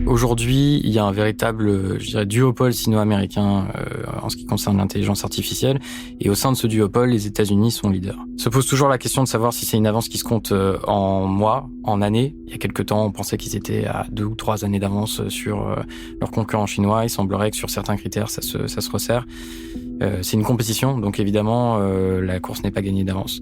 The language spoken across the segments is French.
Aujourd'hui, il y a un véritable, duopole sino-américain en ce qui concerne l'intelligence artificielle. Et au sein de ce duopole, les États-Unis sont leaders. Se pose toujours la question de savoir si c'est une avance qui se compte en mois, en années. Il y a quelques temps, on pensait qu'ils étaient à 2 ou 3 années d'avance sur leurs concurrents chinois. Il semblerait que sur certains critères, ça se resserre. C'est une compétition, donc évidemment, la course n'est pas gagnée d'avance.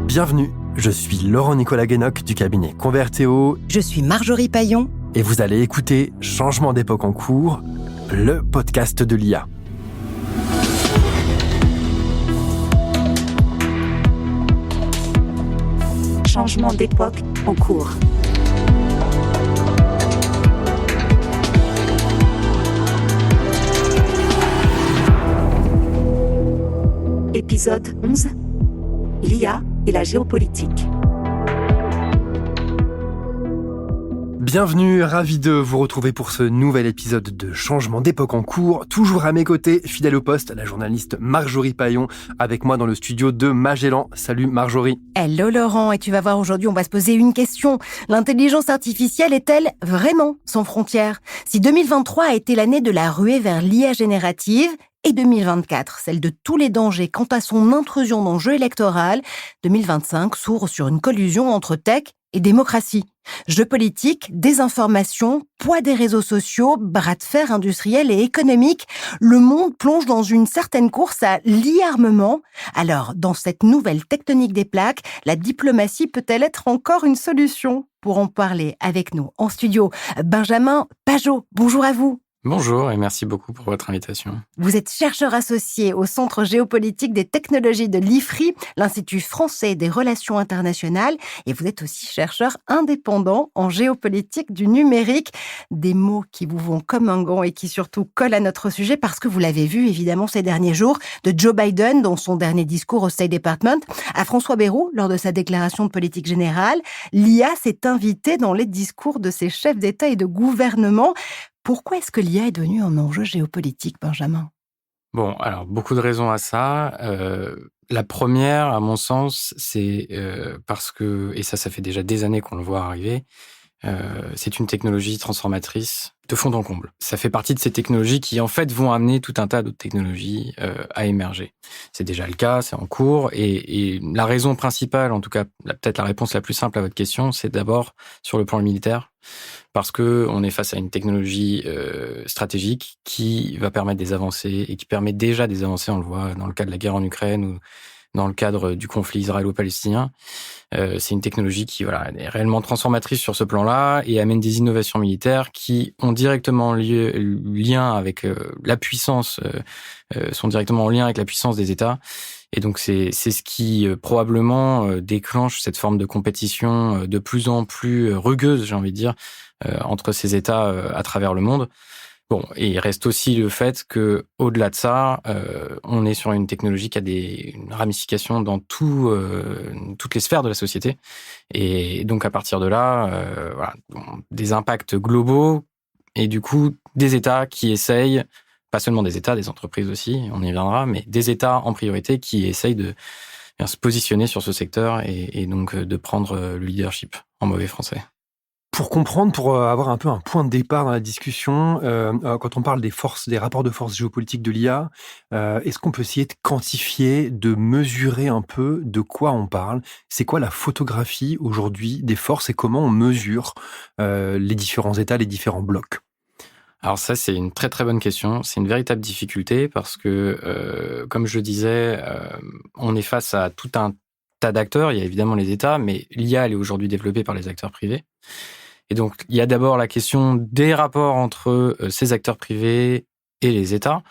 Bienvenue, je suis Laurent-Nicolas Guénoc du cabinet Convertéo. Je suis Marjorie Paillon. Et vous allez écouter Changement d'époque en cours, le podcast de l'IA. Changement d'époque en cours. Épisode 11. L'IA et la géopolitique. Bienvenue, ravi de vous retrouver pour ce nouvel épisode de Changement d'époque en cours. Toujours à mes côtés, fidèle au poste, la journaliste Marjorie Paillon, avec moi dans le studio de Magellan. Salut Marjorie. Hello Laurent, et tu vas voir aujourd'hui, on va se poser une question. L'intelligence artificielle est-elle vraiment sans frontières ? Si 2023 a été l'année de la ruée vers l'IA générative, et 2024, celle de tous les dangers quant à son intrusion dans le jeu électoral, 2025 s'ouvre sur une collusion entre tech et démocratie. Jeux politiques, désinformation, poids des réseaux sociaux, bras de fer industriel et économique, le monde plonge dans une certaine course à l'e-armement. Alors, dans cette nouvelle tectonique des plaques, la diplomatie peut-elle être encore une solution ? Pour en parler avec nous en studio, Benjamin Pajot, bonjour à vous. Bonjour et merci beaucoup pour votre invitation. Vous êtes chercheur associé au Centre géopolitique des technologies de l'IFRI, l'Institut français des relations internationales, et vous êtes aussi chercheur indépendant en géopolitique du numérique. Des mots qui vous vont comme un gant et qui surtout collent à notre sujet parce que vous l'avez vu évidemment ces derniers jours, de Joe Biden dans son dernier discours au State Department, à François Bayrou lors de sa déclaration de politique générale. L'IA s'est invitée dans les discours de ses chefs d'État et de gouvernement. Pourquoi est-ce que l'IA est devenue un enjeu géopolitique, Benjamin ? Bon, alors, beaucoup de raisons à ça. La première, à mon sens, c'est parce que, et ça fait déjà des années qu'on le voit arriver, c'est une technologie transformatrice de fond en comble. Ça fait partie de ces technologies qui, en fait, vont amener tout un tas d'autres technologies à émerger. C'est déjà le cas, c'est en cours. Et la raison principale, en tout cas, peut-être la réponse la plus simple à votre question, c'est d'abord sur le plan militaire. Parce que on est face à une technologie stratégique qui va permettre des avancées et qui permet déjà des avancées, on le voit dans le cas de la guerre en Ukraine ou dans le cadre du conflit israélo-palestinien. C'est une technologie qui est réellement transformatrice sur ce plan-là et amène des innovations militaires qui ont directement lien avec la puissance, sont directement en lien avec la puissance des États. Et donc, c'est ce qui probablement déclenche cette forme de compétition de plus en plus rugueuse, j'ai envie de dire, entre ces États à travers le monde. Bon, et il reste aussi le fait que, au-delà de ça, on est sur une technologie qui a une ramification dans toutes les sphères de la société. Et donc, à partir de là, des impacts globaux et du coup, des États qui essayent, pas seulement des États, des entreprises aussi, on y viendra, mais des États en priorité qui essayent de se positionner sur ce secteur et donc de prendre le leadership en mauvais français. Pour comprendre, pour avoir un peu un point de départ dans la discussion, quand on parle des rapports de force géopolitiques de l'IA, est-ce qu'on peut essayer de quantifier, de mesurer un peu de quoi on parle ? C'est quoi la photographie aujourd'hui des forces et comment on mesure les différents États, les différents blocs ? Alors ça, c'est une très très bonne question. C'est une véritable difficulté parce que, comme je le disais, on est face à tout un tas d'acteurs. Il y a évidemment les États, mais l'IA, elle est aujourd'hui développée par les acteurs privés. Et donc, il y a d'abord la question des rapports entre ces acteurs privés et les États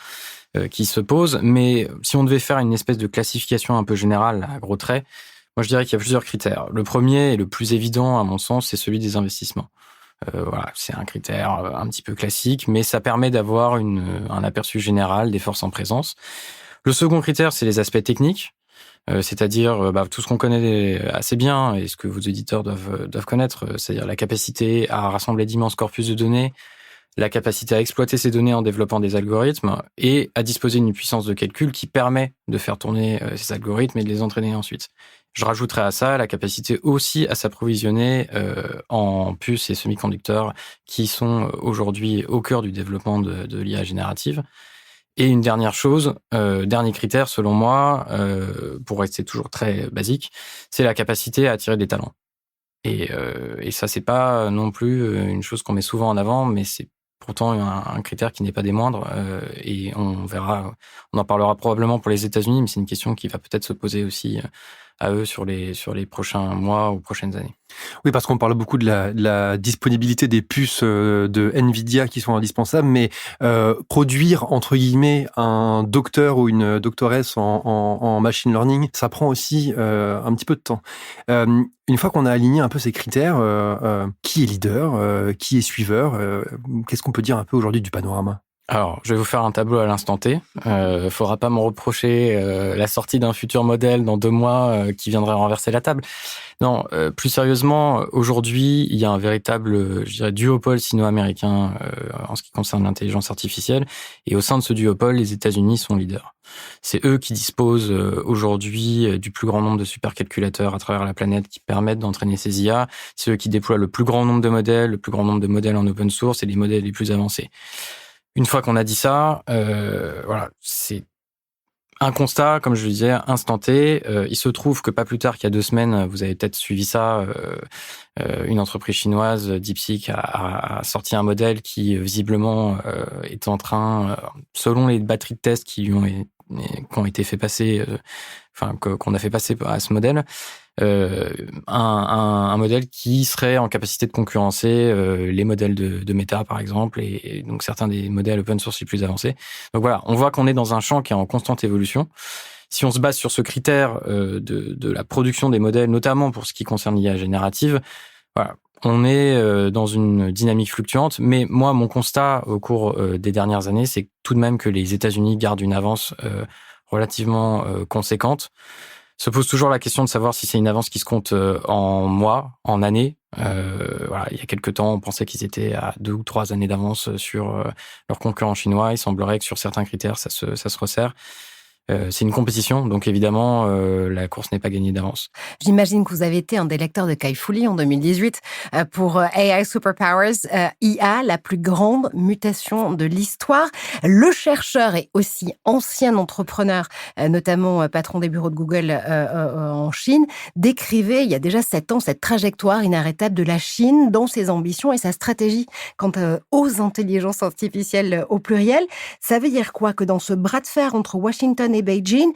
qui se posent. Mais si on devait faire une espèce de classification un peu générale, à gros traits, moi je dirais qu'il y a plusieurs critères. Le premier et le plus évident, à mon sens, c'est celui des investissements. C'est un critère un petit peu classique, mais ça permet d'avoir un aperçu général des forces en présence. Le second critère, c'est les aspects techniques. C'est-à-dire tout ce qu'on connaît assez bien et ce que vos auditeurs doivent connaître, c'est-à-dire la capacité à rassembler d'immenses corpus de données, la capacité à exploiter ces données en développant des algorithmes et à disposer d'une puissance de calcul qui permet de faire tourner ces algorithmes et de les entraîner ensuite. Je rajouterai à ça la capacité aussi à s'approvisionner en puces et semi-conducteurs qui sont aujourd'hui au cœur du développement de l'IA générative. Et une dernière chose, dernier critère selon moi, pour rester toujours très basique, c'est la capacité à attirer des talents. Et ça, c'est pas non plus une chose qu'on met souvent en avant, mais c'est pourtant un critère qui n'est pas des moindres. Et on verra, on en parlera probablement pour les États-Unis, mais c'est une question qui va peut-être se poser aussi à eux sur les prochains mois ou prochaines années. Oui, parce qu'on parle beaucoup de la disponibilité des puces de Nvidia qui sont indispensables, mais produire, entre guillemets, un docteur ou une doctoresse en machine learning, ça prend aussi un petit peu de temps. Une fois qu'on a aligné un peu ces critères, qui est leader, qui est suiveur, qu'est-ce qu'on peut dire un peu aujourd'hui du panorama ? Alors, je vais vous faire un tableau à l'instant T. Faudra pas me reprocher la sortie d'un futur modèle dans 2 mois qui viendrait renverser la table. Non, plus sérieusement, aujourd'hui, il y a un véritable, je dirais, duopole sino-américain en ce qui concerne l'intelligence artificielle. Et au sein de ce duopole, les États-Unis sont leaders. C'est eux qui disposent aujourd'hui du plus grand nombre de supercalculateurs à travers la planète qui permettent d'entraîner ces IA. C'est eux qui déploient le plus grand nombre de modèles, le plus grand nombre de modèles en open source et les modèles les plus avancés. Une fois qu'on a dit ça, voilà, c'est un constat, comme je le disais, instant T. Il se trouve que pas plus tard qu'il y a 2 semaines, vous avez peut-être suivi ça, une entreprise chinoise, DeepSeek, a sorti un modèle qui visiblement est en train, selon les batteries de tests qui ont été fait passer, qu'on a fait passer à ce modèle, un modèle qui serait en capacité de concurrencer les modèles de Meta, par exemple, et donc certains des modèles open source les plus avancés. Donc voilà, on voit qu'on est dans un champ qui est en constante évolution. Si on se base sur ce critère de la production des modèles, notamment pour ce qui concerne l'IA générative, voilà, on est dans une dynamique fluctuante. Mais moi, mon constat au cours des dernières années, c'est tout de même que les États-Unis gardent une avance relativement conséquente. Se pose toujours la question de savoir si c'est une avance qui se compte en mois, en années. Voilà, il y a quelques temps, on pensait qu'ils étaient à 2 ou 3 années d'avance sur leurs concurrents chinois. Il semblerait que sur certains critères, ça se resserre. C'est une compétition, donc évidemment, la course n'est pas gagnée d'avance. J'imagine que vous avez été un des lecteurs de Kai Fu Lee en 2018 pour AI Superpowers, IA, la plus grande mutation de l'histoire. Le chercheur et aussi ancien entrepreneur, notamment patron des bureaux de Google en Chine, décrivait il y a déjà 7 ans cette trajectoire inarrêtable de la Chine dans ses ambitions et sa stratégie quant aux intelligences artificielles au pluriel. Ça veut dire quoi? Que dans ce bras de fer entre Washington et Beijing,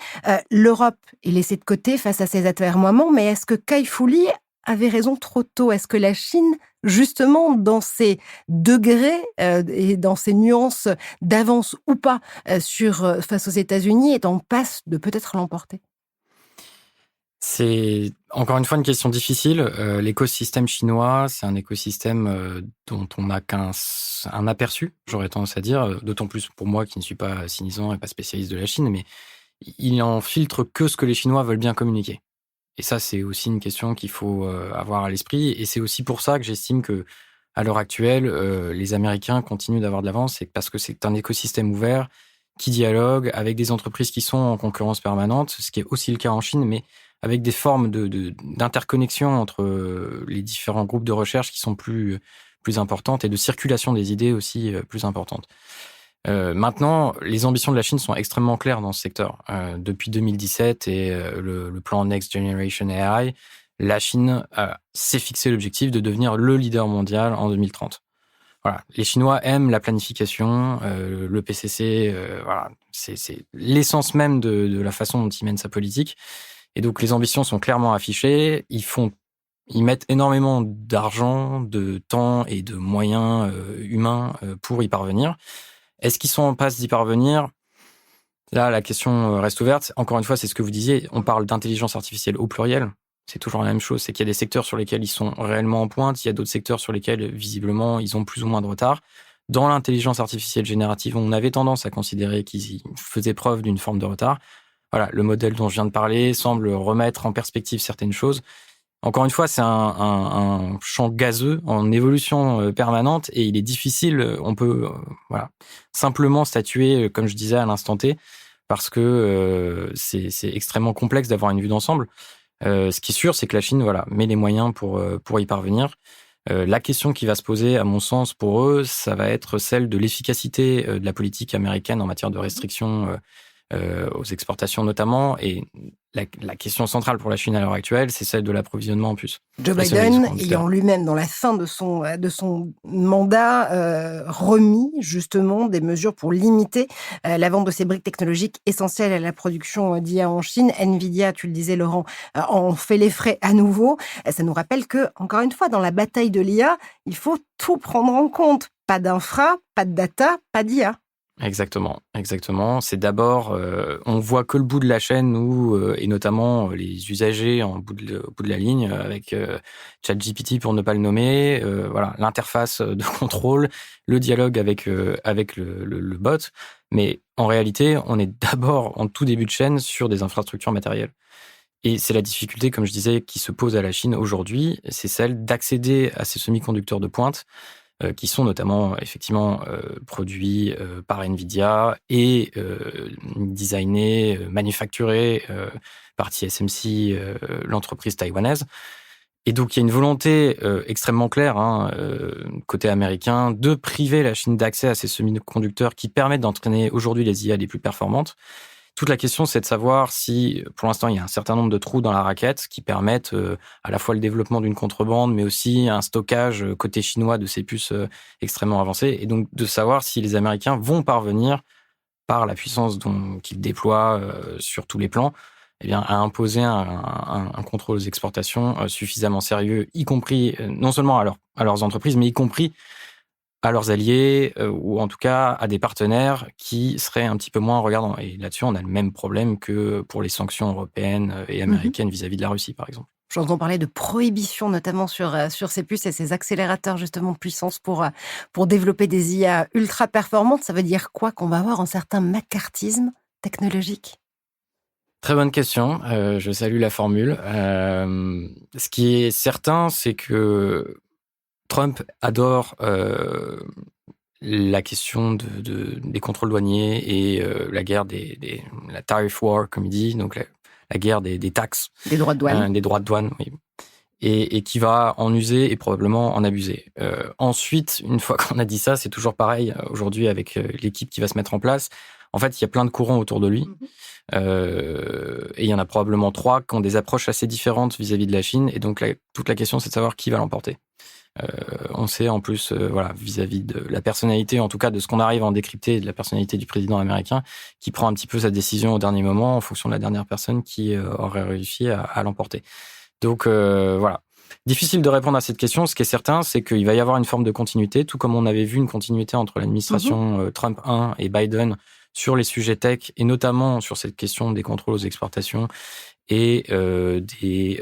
l'Europe est laissée de côté face à ces atermoiements, mais est-ce que Kai Fu Lee avait raison trop tôt? Est-ce que la Chine, justement, dans ses degrés et dans ses nuances d'avance ou pas face aux États-Unis, est en passe de peut-être l'emporter? C'est encore une fois une question difficile. L'écosystème chinois, c'est un écosystème dont on n'a qu'un aperçu, j'aurais tendance à dire, d'autant plus pour moi qui ne suis pas cynisant et pas spécialiste de la Chine, mais il en filtre que ce que les Chinois veulent bien communiquer. Et ça, c'est aussi une question qu'il faut avoir à l'esprit. Et c'est aussi pour ça que j'estime que, à l'heure actuelle, les Américains continuent d'avoir de l'avance, c'est parce que c'est un écosystème ouvert qui dialogue avec des entreprises qui sont en concurrence permanente, ce qui est aussi le cas en Chine, mais avec des formes d'interconnexion entre les différents groupes de recherche qui sont plus importantes et de circulation des idées aussi plus importantes. Maintenant, les ambitions de la Chine sont extrêmement claires dans ce secteur. Depuis 2017 et le plan Next Generation AI, la Chine s'est fixé l'objectif de devenir le leader mondial en 2030. Voilà. Les Chinois aiment la planification, le PCC, voilà. C'est l'essence même de la façon dont ils mènent sa politique. Et donc, les ambitions sont clairement affichées. Ils mettent énormément d'argent, de temps et de moyens humains pour y parvenir. Est-ce qu'ils sont en passe d'y parvenir? Là, la question reste ouverte. Encore une fois, c'est ce que vous disiez. On parle d'intelligence artificielle au pluriel. C'est toujours la même chose. C'est qu'il y a des secteurs sur lesquels ils sont réellement en pointe. Il y a d'autres secteurs sur lesquels, visiblement, ils ont plus ou moins de retard. Dans l'intelligence artificielle générative, on avait tendance à considérer qu'ils faisaient preuve d'une forme de retard. Voilà, le modèle dont je viens de parler semble remettre en perspective certaines choses. Encore une fois, c'est un champ gazeux en évolution permanente et il est difficile, on peut simplement statuer, comme je disais à l'instant T, parce que c'est extrêmement complexe d'avoir une vue d'ensemble. Ce qui est sûr, c'est que la Chine met les moyens pour y parvenir. La question qui va se poser, à mon sens, pour eux, ça va être celle de l'efficacité de la politique américaine en matière de restrictions aux exportations notamment. Et la question centrale pour la Chine à l'heure actuelle, c'est celle de l'approvisionnement en puces. Joe Biden, ayant lui-même, dans la fin de son mandat, remis justement des mesures pour limiter la vente de ces briques technologiques essentielles à la production d'IA en Chine. Nvidia, tu le disais Laurent, en fait les frais à nouveau. Ça nous rappelle que, encore une fois, dans la bataille de l'IA, il faut tout prendre en compte. Pas d'infra, pas de data, pas d'IA. Exactement. C'est d'abord, on voit que le bout de la chaîne, et notamment les usagers au bout de la ligne, avec ChatGPT pour ne pas le nommer, l'interface de contrôle, le dialogue avec le bot. Mais en réalité, on est d'abord en tout début de chaîne sur des infrastructures matérielles. Et c'est la difficulté, comme je disais, qui se pose à la Chine aujourd'hui, c'est celle d'accéder à ces semi-conducteurs de pointe, qui sont notamment effectivement produits par Nvidia et designés, manufacturés par TSMC, l'entreprise taïwanaise. Et donc il y a une volonté extrêmement claire côté américain de priver la Chine d'accès à ces semi-conducteurs qui permettent d'entraîner aujourd'hui les IA les plus performantes. Toute la question, c'est de savoir si, pour l'instant, il y a un certain nombre de trous dans la raquette qui permettent à la fois le développement d'une contrebande, mais aussi un stockage côté chinois de ces puces extrêmement avancées. Et donc, de savoir si les Américains vont parvenir, par la puissance qu'ils déploient sur tous les plans, à imposer un contrôle aux exportations suffisamment sérieux, y compris non seulement à leurs entreprises, mais y compris à leurs alliés ou en tout cas à des partenaires qui seraient un petit peu moins regardants. Et là-dessus, on a le même problème que pour les sanctions européennes et américaines vis-à-vis de la Russie, par exemple. J'entends parler de prohibition, notamment sur ces puces et ces accélérateurs justement de puissance pour développer des IA ultra performantes. Ça veut dire quoi? Qu'on va avoir un certain macartisme technologique? Très bonne question. Je salue la formule. Ce qui est certain, c'est que Trump adore la question des contrôles douaniers et la guerre la tariff war, comme il dit, donc la guerre des taxes. Des droits de douane. Des droits de douane, oui. Et qui va en user et probablement en abuser. Ensuite, une fois qu'on a dit ça, c'est toujours pareil aujourd'hui avec l'équipe qui va se mettre en place. En fait, il y a plein de courants autour de lui. Et il y en a probablement 3 qui ont des approches assez différentes vis-à-vis de la Chine. Et donc, toute la question, c'est de savoir qui va l'emporter. On sait en plus, vis-à-vis de la personnalité, en tout cas de ce qu'on arrive à en décrypter, de la personnalité du président américain, qui prend un petit peu sa décision au dernier moment en fonction de la dernière personne qui aurait réussi à l'emporter. Donc voilà. Difficile de répondre à cette question. Ce qui est certain, c'est qu'il va y avoir une forme de continuité, tout comme on avait vu une continuité entre l'administration Trump 1 et Biden sur les sujets tech, et notamment sur cette question des contrôles aux exportations et des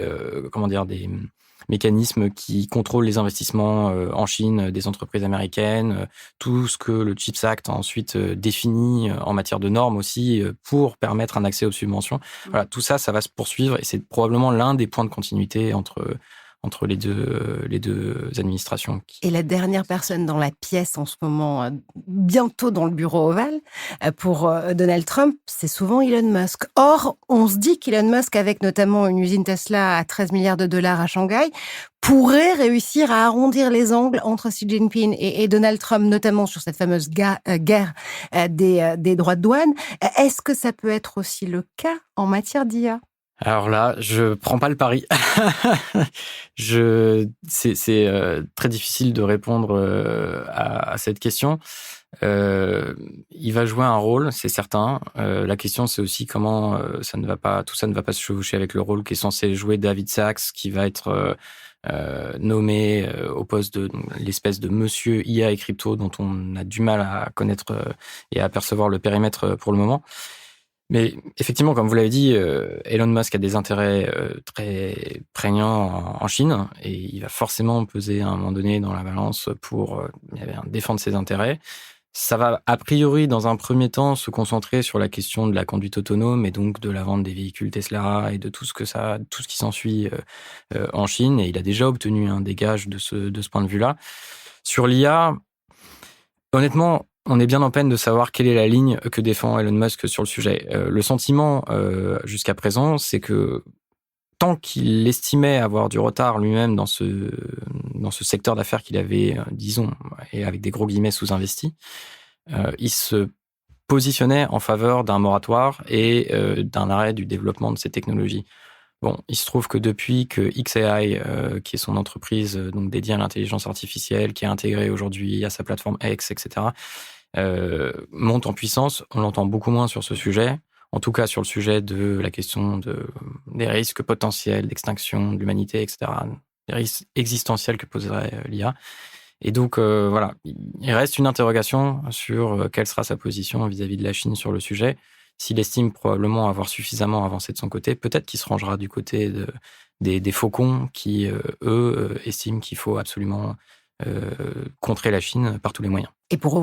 mécanismes qui contrôlent les investissements en Chine des entreprises américaines, tout ce que le CHIPS Act a ensuite défini en matière de normes aussi pour permettre un accès aux subventions. Voilà, tout ça, ça va se poursuivre et c'est probablement l'un des points de continuité entre les deux administrations. Et la dernière personne dans la pièce en ce moment, bientôt dans le bureau ovale, pour Donald Trump, c'est souvent Elon Musk. Or, on se dit qu'Elon Musk, avec notamment une usine Tesla à 13 milliards de dollars à Shanghai, pourrait réussir à arrondir les angles entre Xi Jinping et Donald Trump, notamment sur cette fameuse guerre des droits de douane. Est-ce que ça peut être aussi le cas en matière d'IA ? Alors là, je prends pas le pari. C'est très difficile de répondre à cette question. Il va jouer un rôle, c'est certain. La question, c'est aussi comment tout ça ne va pas se chevaucher avec le rôle qu'est censé jouer David Sacks, qui va être nommé au poste de l'espèce de monsieur IA et crypto dont on a du mal à connaître et à percevoir le périmètre pour le moment. Mais effectivement, comme vous l'avez dit, Elon Musk a des intérêts très prégnants en Chine et il va forcément peser à un moment donné dans la balance pour défendre ses intérêts. Ça va a priori, dans un premier temps, se concentrer sur la question de la conduite autonome et donc de la vente des véhicules Tesla et de tout ce qui s'ensuit en Chine. Et il a déjà obtenu un gage de ce point de vue-là. Sur l'IA, honnêtement, on est bien en peine de savoir quelle est la ligne que défend Elon Musk sur le sujet. Le sentiment, jusqu'à présent, c'est que tant qu'il estimait avoir du retard lui-même dans ce secteur d'affaires qu'il avait, disons, et avec des gros guillemets, sous-investi, il se positionnait en faveur d'un moratoire et d'un arrêt du développement de ces technologies. Bon, il se trouve que depuis que xAI, qui est son entreprise donc dédiée à l'intelligence artificielle, qui est intégrée aujourd'hui à sa plateforme X, etc., monte en puissance, on l'entend beaucoup moins sur ce sujet. En tout cas, sur le sujet de la question des risques potentiels d'extinction de l'humanité, etc., des risques existentiels que poserait l'IA. Et donc, voilà, il reste une interrogation sur quelle sera sa position vis-à-vis de la Chine sur le sujet. S'il estime probablement avoir suffisamment avancé de son côté, peut-être qu'il se rangera du côté des faucons qui, eux, estiment qu'il faut absolument contrer la Chine par tous les moyens. Et pour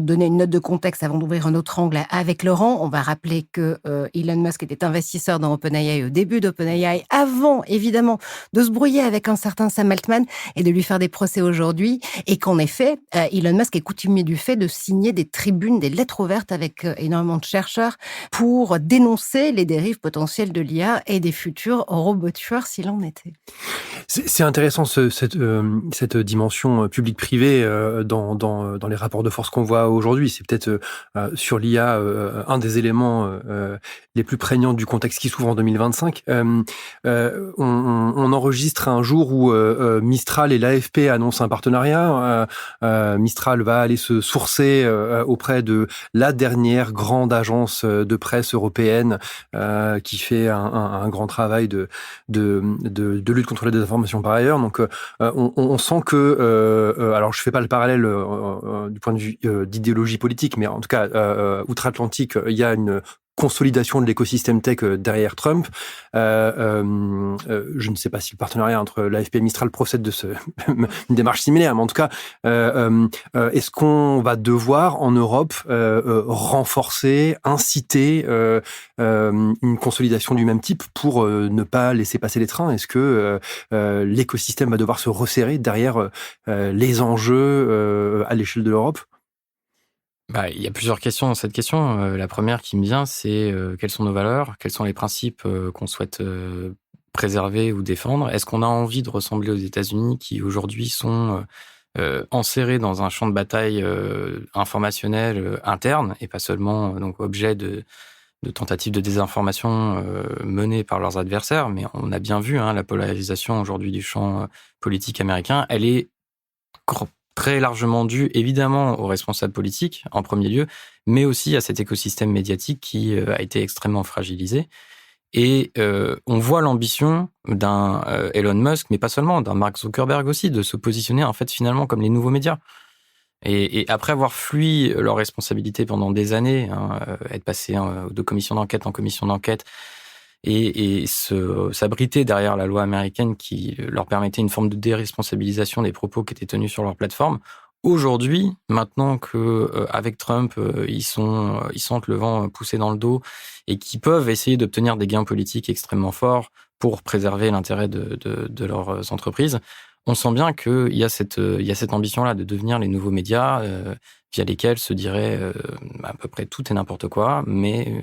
donner une note de contexte avant d'ouvrir un autre angle avec Laurent, on va rappeler que Elon Musk était investisseur dans OpenAI au début d'OpenAI, avant évidemment de se brouiller avec un certain Sam Altman et de lui faire des procès aujourd'hui, et qu'en effet, Elon Musk est coutumier du fait de signer des tribunes, des lettres ouvertes avec énormément de chercheurs pour dénoncer les dérives potentielles de l'IA et des futurs robots tueurs s'il en était. C'est intéressant cette dimension publique-privée dans les rapports de force qu'on voit aujourd'hui. C'est peut-être sur l'IA un des éléments les plus prégnants du contexte qui s'ouvre en 2025. On enregistre un jour où Mistral et l'AFP annoncent un partenariat. Mistral va aller se sourcer auprès de la dernière grande agence de presse européenne qui fait un grand travail de lutte contre la désinformation par ailleurs. Donc on sent que alors je fais pas le parallèle du point de vue d'idéologie politique, mais en tout cas outre-Atlantique, il y a une consolidation de l'écosystème tech derrière Trump. Je ne sais pas si le partenariat entre l'AFP et Mistral procède de une démarche similaire, mais en tout cas, est-ce qu'on va devoir en Europe renforcer, inciter une consolidation du même type pour ne pas laisser passer les trains? Est-ce que l'écosystème va devoir se resserrer derrière les enjeux à l'échelle de l'Europe? Il y a plusieurs questions dans cette question. La première qui me vient, c'est quelles sont nos valeurs, quels sont les principes qu'on souhaite préserver ou défendre. Est-ce qu'on a envie de ressembler aux États-Unis qui aujourd'hui sont enserrés dans un champ de bataille informationnel interne et pas seulement donc objet de tentatives de désinformation menées par leurs adversaires, mais on a bien vu la polarisation aujourd'hui du champ politique américain. Elle est très largement due évidemment aux responsables politiques en premier lieu, mais aussi à cet écosystème médiatique qui a été extrêmement fragilisé. Et on voit l'ambition d'un Elon Musk, mais pas seulement, d'un Mark Zuckerberg aussi, de se positionner en fait finalement comme les nouveaux médias. Et après avoir fui leurs responsabilités pendant des années, être passé de commission d'enquête en commission d'enquête, et s'abriter derrière la loi américaine qui leur permettait une forme de déresponsabilisation des propos qui étaient tenus sur leur plateforme. Aujourd'hui, maintenant que avec Trump, ils sentent le vent pousser dans le dos et qu'ils peuvent essayer d'obtenir des gains politiques extrêmement forts pour préserver l'intérêt de leurs entreprises, on sent bien qu'il y a cette ambition-là de devenir les nouveaux médias via lesquels se dirait à peu près tout et n'importe quoi, mais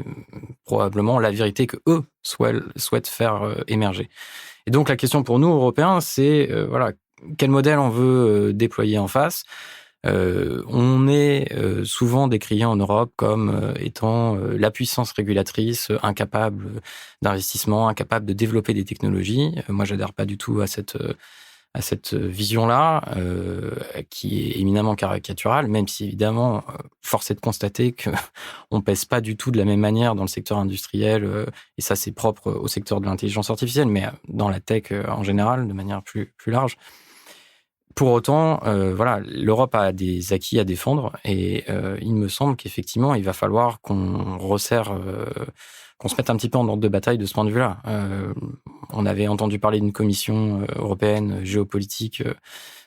probablement la vérité que eux souhaitent faire émerger. Et donc la question pour nous, Européens, c'est quel modèle on veut déployer en face. On est souvent décrié en Europe comme étant la puissance régulatrice, incapable d'investissement, incapable de développer des technologies. Moi, j'adhère pas du tout à cette vision-là, qui est éminemment caricaturale, même si évidemment, force est de constater qu'on pèse pas du tout de la même manière dans le secteur industriel, et ça c'est propre au secteur de l'intelligence artificielle, mais dans la tech en général, de manière plus large. Pour autant, l'Europe a des acquis à défendre, et il me semble qu'effectivement, il va falloir qu'on resserre, qu'on se mette un petit peu en ordre de bataille de ce point de vue-là. On avait entendu parler d'une commission européenne géopolitique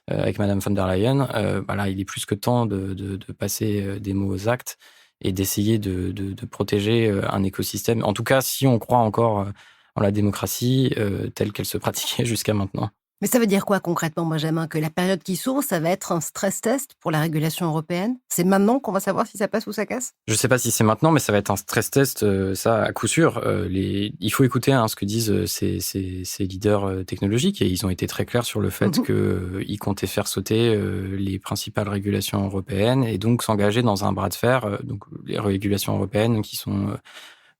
avec Madame von der Leyen, là, il est plus que temps de passer des mots aux actes et d'essayer de protéger un écosystème. En tout cas, si on croit encore en la démocratie telle qu'elle se pratiquait jusqu'à maintenant. Mais ça veut dire quoi concrètement, Benjamin? Que la période qui s'ouvre, ça va être un stress test pour la régulation européenne? C'est maintenant qu'on va savoir si ça passe ou ça casse? Je ne sais pas si c'est maintenant, mais ça va être un stress test, ça, à coup sûr. Il faut écouter ce que disent ces leaders technologiques, et ils ont été très clairs sur le fait qu'ils comptaient faire sauter les principales régulations européennes et donc s'engager dans un bras de fer. Donc les régulations européennes qui sont...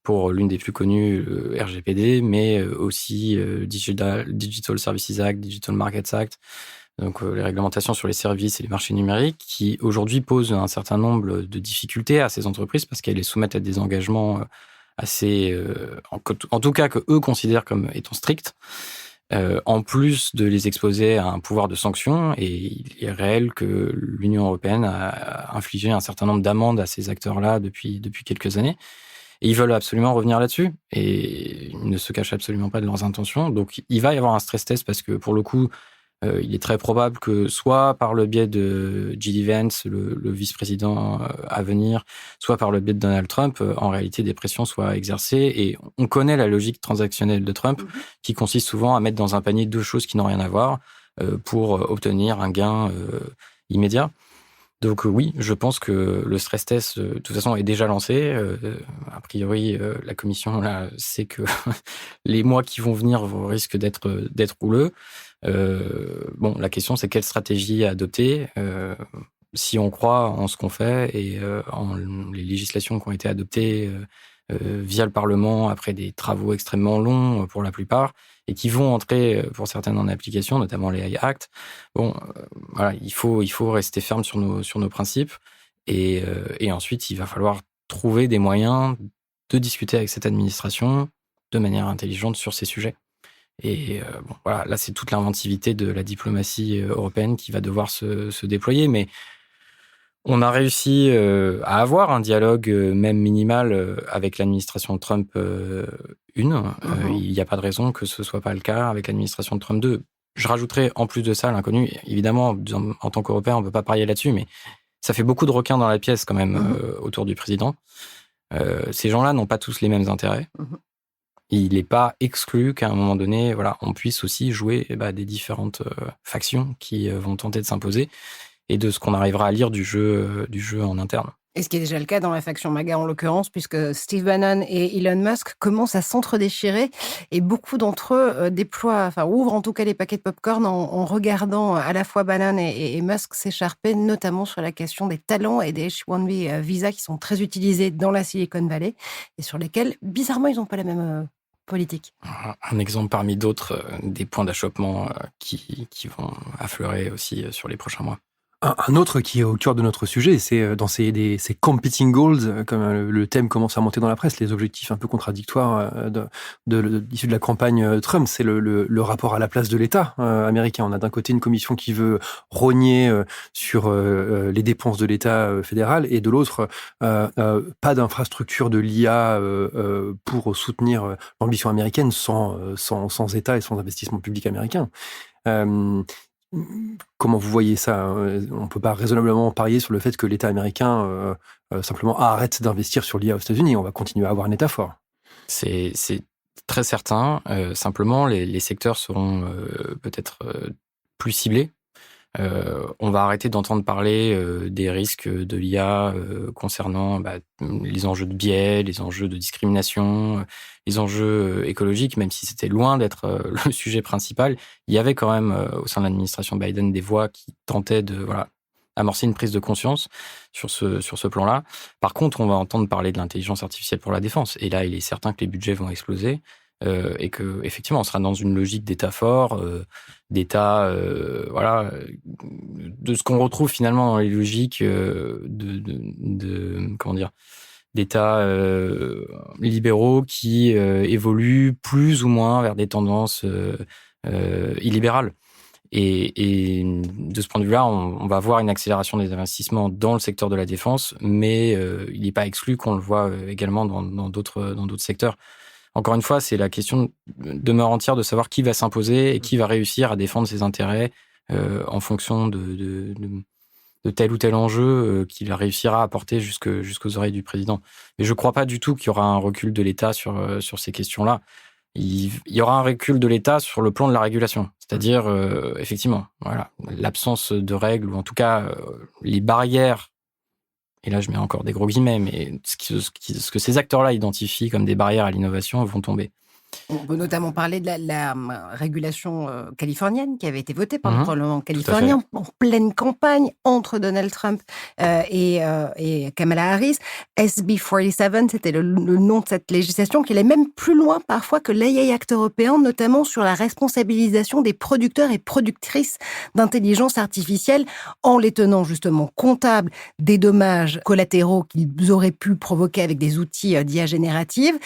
pour l'une des plus connues, RGPD, mais aussi Digital Services Act, Digital Markets Act, donc les réglementations sur les services et les marchés numériques, qui aujourd'hui posent un certain nombre de difficultés à ces entreprises parce qu'elles les soumettent à des engagements assez, en tout cas que eux considèrent comme étant stricts, en plus de les exposer à un pouvoir de sanction. Et il est réel que l'Union européenne a infligé un certain nombre d'amendes à ces acteurs-là depuis quelques années. Et ils veulent absolument revenir là-dessus. Et ils ne se cachent absolument pas de leurs intentions. Donc, il va y avoir un stress test parce que, pour le coup, il est très probable que, soit par le biais de J.D. Vance, le vice-président à venir, soit par le biais de Donald Trump, en réalité, des pressions soient exercées. Et on connaît la logique transactionnelle de Trump, qui consiste souvent à mettre dans un panier deux choses qui n'ont rien à voir pour obtenir un gain immédiat. Donc oui, je pense que le stress test, de toute façon, est déjà lancé. A priori, la Commission là sait que les mois qui vont venir risquent d'être houleux. La question, c'est quelle stratégie adopter si on croit en ce qu'on fait et en les législations qui ont été adoptées via le Parlement après des travaux extrêmement longs pour la plupart, et qui vont entrer pour certaines en application, notamment les AI Act. Il faut rester ferme sur nos principes, et ensuite il va falloir trouver des moyens de discuter avec cette administration de manière intelligente sur ces sujets. Et là c'est toute l'inventivité de la diplomatie européenne qui va devoir se déployer, mais on a réussi à avoir un dialogue même minimal avec l'administration de Trump 1. Il n'y a pas de raison que ce ne soit pas le cas avec l'administration de Trump 2. Je rajouterais en plus de ça l'inconnu. Évidemment, en tant qu'Européen, on ne peut pas parier là-dessus, mais ça fait beaucoup de requins dans la pièce quand même autour du président. Ces gens-là n'ont pas tous les mêmes intérêts. Il n'est pas exclu qu'à un moment donné, on puisse aussi jouer des différentes factions qui vont tenter de s'imposer, et de ce qu'on arrivera à lire du jeu en interne. Et ce qui est déjà le cas dans la faction MAGA en l'occurrence, puisque Steve Bannon et Elon Musk commencent à s'entre-déchirer, et beaucoup d'entre eux ouvrent en tout cas les paquets de popcorn en regardant à la fois Bannon et Musk s'écharper, notamment sur la question des talents et des H-1B visas qui sont très utilisés dans la Silicon Valley et sur lesquels, bizarrement, ils n'ont pas la même politique. Un exemple parmi d'autres des points d'achoppement qui vont affleurer aussi sur les prochains mois. Un autre qui est au cœur de notre sujet, c'est dans ces competing goals, comme le thème commence à monter dans la presse, les objectifs un peu contradictoires issus de la campagne Trump, c'est le rapport à la place de l'État américain. On a d'un côté une commission qui veut rogner sur les dépenses de l'État fédéral, et de l'autre, pas d'infrastructure de l'IA pour soutenir l'ambition américaine sans État et sans investissement public américain. Comment vous voyez ça? On ne peut pas raisonnablement parier sur le fait que l'État américain simplement arrête d'investir sur l'IA aux États-Unis. On va continuer à avoir un État fort. C'est très certain. Simplement, les secteurs seront peut-être plus ciblés. On va arrêter d'entendre parler des risques de l'IA concernant les enjeux de biais, les enjeux de discrimination, les enjeux écologiques, même si c'était loin d'être le sujet principal. Il y avait quand même au sein de l'administration Biden des voix qui tentaient de amorcer une prise de conscience sur ce plan-là. Par contre, on va entendre parler de l'intelligence artificielle pour la défense. Et là, il est certain que les budgets vont exploser. Et que effectivement on sera dans une logique d'État fort, d'État de ce qu'on retrouve finalement dans les logiques d'États libéraux qui évoluent plus ou moins vers des tendances illibérales. Et de ce point de vue-là, on va voir une accélération des investissements dans le secteur de la défense, mais il n'est pas exclu qu'on le voit également dans d'autres secteurs. Encore une fois, c'est la question demeure entière de savoir qui va s'imposer et qui va réussir à défendre ses intérêts en fonction de tel ou tel enjeu qu'il réussira à porter jusqu'aux oreilles du président. Mais je ne crois pas du tout qu'il y aura un recul de l'État sur ces questions-là. Il y aura un recul de l'État sur le plan de la régulation. C'est-à-dire, effectivement, voilà, l'absence de règles, ou en tout cas les barrières, et là je mets encore des gros guillemets, mais ce que ces acteurs-là identifient comme des barrières à l'innovation vont tomber. On peut notamment parler de la régulation californienne qui avait été votée par le Parlement californien en pleine campagne entre Donald Trump et Kamala Harris. SB 47, c'était le nom de cette législation qui allait même plus loin parfois que l'AI Act européen, notamment sur la responsabilisation des producteurs et productrices d'intelligence artificielle en les tenant justement comptables des dommages collatéraux qu'ils auraient pu provoquer avec des outils d'IA générative.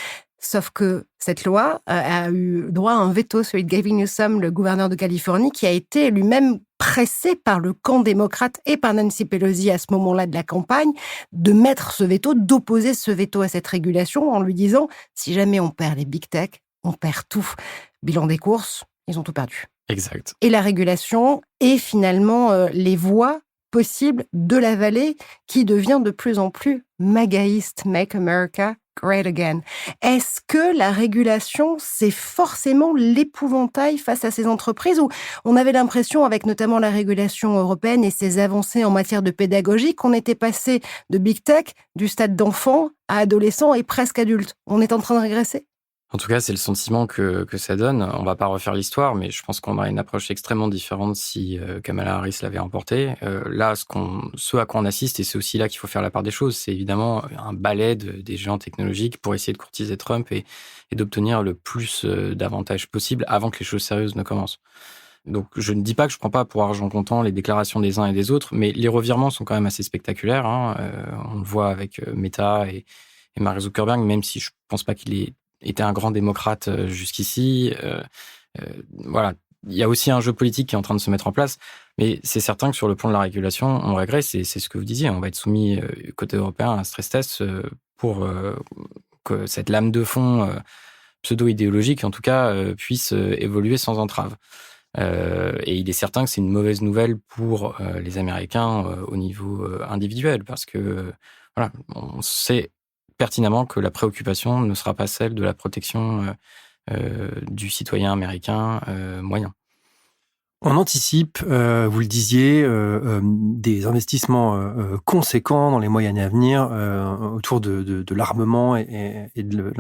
Sauf que cette loi a eu droit à un veto, celui de Gavin Newsom, le gouverneur de Californie, qui a été lui-même pressé par le camp démocrate et par Nancy Pelosi à ce moment-là de la campagne de mettre ce veto, d'opposer ce veto à cette régulation en lui disant « si jamais on perd les big tech, on perd tout ». Bilan des courses, ils ont tout perdu. Exact. Et la régulation est finalement les voies possibles de la vallée qui devient de plus en plus magaïste, Make America Great Again. Est-ce que la régulation, c'est forcément l'épouvantail face à ces entreprises où on avait l'impression, avec notamment la régulation européenne et ses avancées en matière de pédagogie, qu'on était passé de big tech, du stade d'enfant à adolescent et presque adulte? On est en train de régresser? En tout cas, c'est le sentiment que ça donne. On va pas refaire l'histoire, mais je pense qu'on aurait une approche extrêmement différente si Kamala Harris l'avait emporté. Là, ce à quoi on assiste, et c'est aussi là qu'il faut faire la part des choses, c'est évidemment un balai des géants technologiques pour essayer de courtiser Trump et d'obtenir le plus d'avantages possible avant que les choses sérieuses ne commencent. Donc, je ne dis pas que je prends pas pour argent comptant les déclarations des uns et des autres, mais les revirements sont quand même assez spectaculaires. On le voit avec Meta et Mark Zuckerberg, même si je pense pas qu'il était un grand démocrate jusqu'ici. Voilà. Il y a aussi un jeu politique qui est en train de se mettre en place, mais c'est certain que sur le plan de la régulation, on régresse, et c'est ce que vous disiez, on va être soumis côté européen à un stress test pour que cette lame de fond pseudo-idéologique, en tout cas, puisse évoluer sans entrave. Et il est certain que c'est une mauvaise nouvelle pour les Américains au niveau individuel, parce que voilà, on sait pertinemment que la préoccupation ne sera pas celle de la protection du citoyen américain moyen. On anticipe, vous le disiez, des investissements conséquents dans les mois et années à venir autour de l'armement et de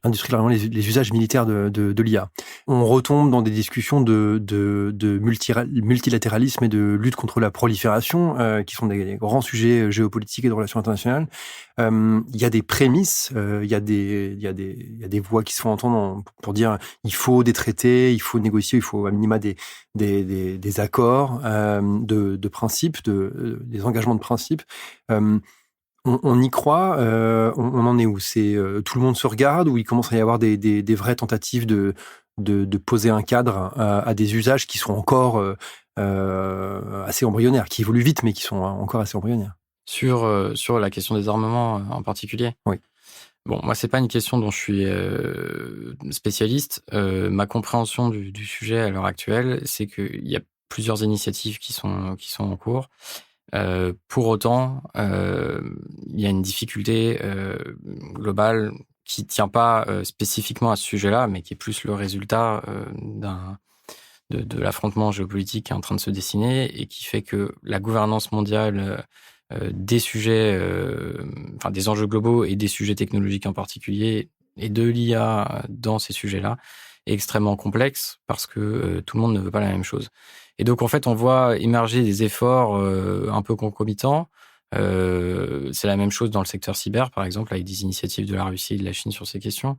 l'industrie de l'armement, les usages militaires de l'IA. On retombe dans des discussions de multilatéralisme et de lutte contre la prolifération, qui sont des grands sujets géopolitiques et de relations internationales. Il y a des prémices, il y a des voix qui se font entendre pour dire il faut des traités, il faut négocier, il faut à minima des accords de principe, des engagements de principe. On y croit, on en est où? C'est tout le monde se regarde, ou il commence à y avoir des vraies tentatives de poser un cadre à des usages qui sont encore assez embryonnaires, qui évoluent vite mais qui sont encore assez embryonnaires? Sur la question des armements en particulier? Oui. Bon, moi, c'est pas une question dont je suis spécialiste. Ma compréhension du sujet à l'heure actuelle, c'est qu'il y a plusieurs initiatives qui sont en cours. Pour autant, il y a une difficulté globale qui tient pas spécifiquement à ce sujet-là, mais qui est plus le résultat de l'affrontement géopolitique qui est en train de se dessiner, et qui fait que la gouvernance mondiale des sujets, des enjeux globaux et des sujets technologiques en particulier, et de l'IA dans ces sujets-là, est extrêmement complexe, parce que tout le monde ne veut pas la même chose. Et donc, en fait, on voit émerger des efforts un peu concomitants. C'est la même chose dans le secteur cyber, par exemple, avec des initiatives de la Russie et de la Chine sur ces questions,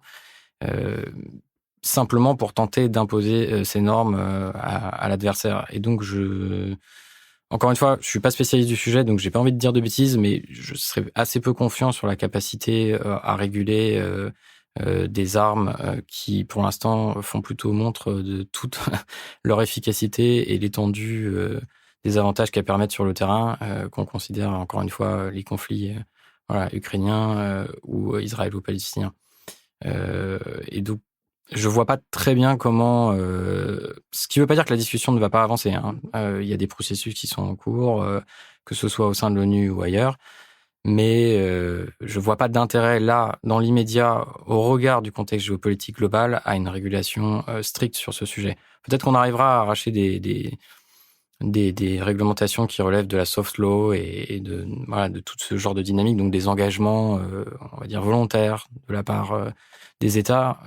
simplement pour tenter d'imposer ces normes à l'adversaire. Et donc, encore une fois, je suis pas spécialiste du sujet, donc j'ai pas envie de dire de bêtises, mais je serais assez peu confiant sur la capacité à réguler des armes qui, pour l'instant, font plutôt montre de toute leur efficacité et l'étendue des avantages qu'elles permettent sur le terrain, qu'on considère, encore une fois, les conflits ukrainiens ou israélo-palestiniens. Et donc, Je vois pas très bien comment... ce qui veut pas dire que la discussion ne va pas avancer, hein. Il y a des processus qui sont en cours, que ce soit au sein de l'ONU ou ailleurs. Mais je vois pas d'intérêt là, dans l'immédiat, au regard du contexte géopolitique global, à une régulation stricte sur ce sujet. Peut-être qu'on arrivera à arracher des réglementations qui relèvent de la soft law et de tout ce genre de dynamique, donc des engagements, on va dire, volontaires de la part des États.